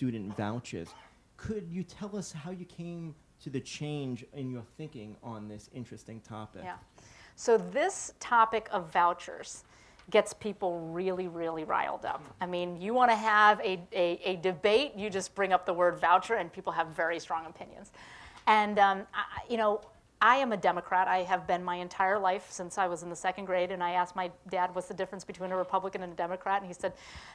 student vouchers. Could you tell us how you came to the change in your thinking on this interesting topic? Yeah. So this topic of vouchers gets people really, really riled up. I mean, you want to have a debate, you just bring up the word voucher, and people have very strong opinions. And, I am a Democrat. I have been my entire life since I was in the second grade, and I asked my dad, what's the difference between a Republican and a Democrat? And he said,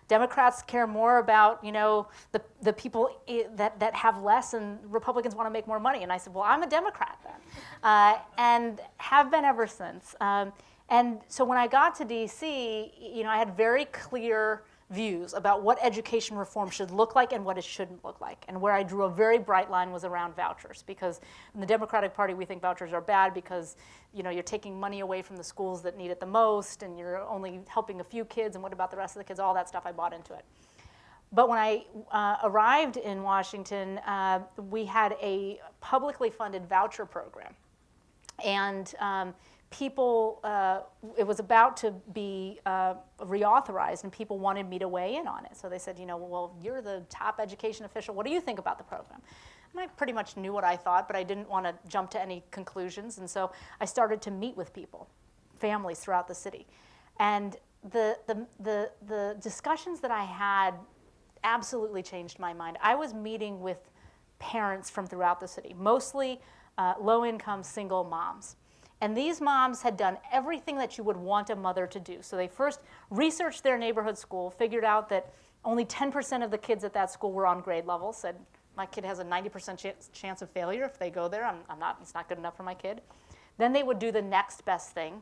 Democrats care more about, the people that have less, and Republicans want to make more money. And I said, well, I'm a Democrat then, and have been ever since. And so when I got to DC, I had very clear views about what education reform should look like and what it shouldn't look like. And where I drew a very bright line was around vouchers, because in the Democratic Party we think vouchers are bad because you're taking money away from the schools that need it the most, and you're only helping a few kids, and what about the rest of the kids? All that stuff, I bought into it. But when I arrived in Washington, we had a publicly funded voucher program. And people, it was about to be reauthorized, and people wanted me to weigh in on it. So they said, well, you're the top education official. What do you think about the program? And I pretty much knew what I thought, but I didn't want to jump to any conclusions. And so I started to meet with people, families throughout the city. And the discussions that I had absolutely changed my mind. I was meeting with parents from throughout the city, mostly low-income single moms. And these moms had done everything that you would want a mother to do. So they first researched their neighborhood school, figured out that only 10% of the kids at that school were on grade level, said, my kid has a 90% chance of failure if they go there. It's not good enough for my kid. Then they would do the next best thing,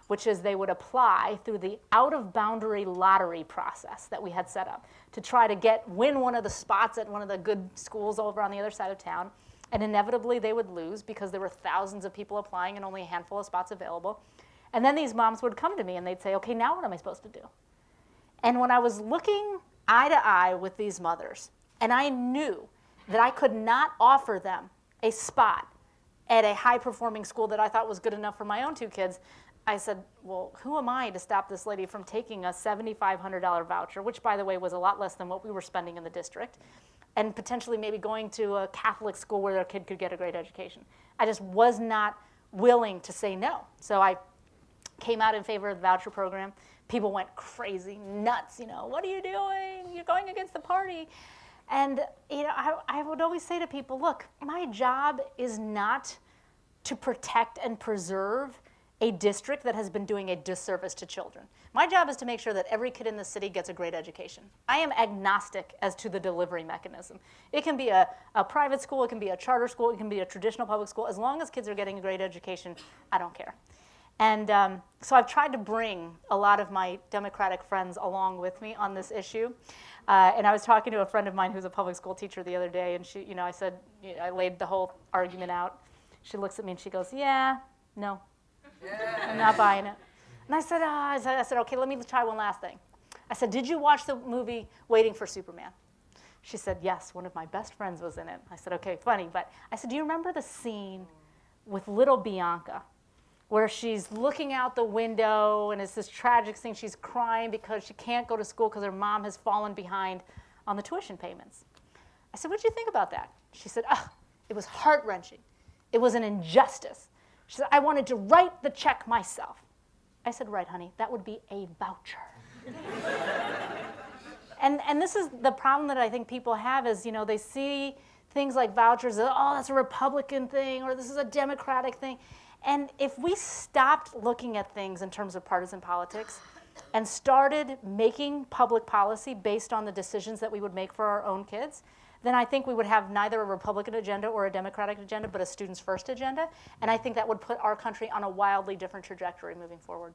which is they would apply through the out-of-boundary lottery process that we had set up to try to win one of the spots at one of the good schools over on the other side of town. And inevitably, they would lose because there were thousands of people applying and only a handful of spots available. And then these moms would come to me and they'd say, okay, now what am I supposed to do? And when I was looking eye to eye with these mothers, and I knew that I could not offer them a spot at a high-performing school that I thought was good enough for my own two kids, I said, well, who am I to stop this lady from taking a $7,500 voucher, which, by the way, was a lot less than what we were spending in the district, and potentially maybe going to a Catholic school where their kid could get a great education. I just was not willing to say no. So I came out in favor of the voucher program. People went crazy, nuts, what are you doing? You're going against the party. And I would always say to people, look, my job is not to protect and preserve a district that has been doing a disservice to children. My job is to make sure that every kid in the city gets a great education. I am agnostic as to the delivery mechanism. It can be a private school, it can be a charter school, it can be a traditional public school. As long as kids are getting a great education, I don't care. And so I've tried to bring a lot of my Democratic friends along with me on this issue. And I was talking to a friend of mine who's a public school teacher the other day, and she, I said, I laid the whole argument out. She looks at me and she goes, yeah, no. I'm not buying it. And I said, okay, let me try one last thing. I said, did you watch the movie Waiting for Superman? She said, yes, one of my best friends was in it. I said, okay, funny, but I said, do you remember the scene with little Bianca where she's looking out the window and it's this tragic scene, she's crying because she can't go to school because her mom has fallen behind on the tuition payments? I said, what'd you think about that? She said, oh, it was heart-wrenching. It was an injustice. She said, I wanted to write the check myself. I said, right, honey, that would be a voucher. And this is the problem that I think people have is, they see things like vouchers, oh, that's a Republican thing, or this is a Democratic thing. And if we stopped looking at things in terms of partisan politics and started making public policy based on the decisions that we would make for our own kids, then I think we would have neither a Republican agenda or a Democratic agenda, but a students first agenda. And I think that would put our country on a wildly different trajectory moving forward.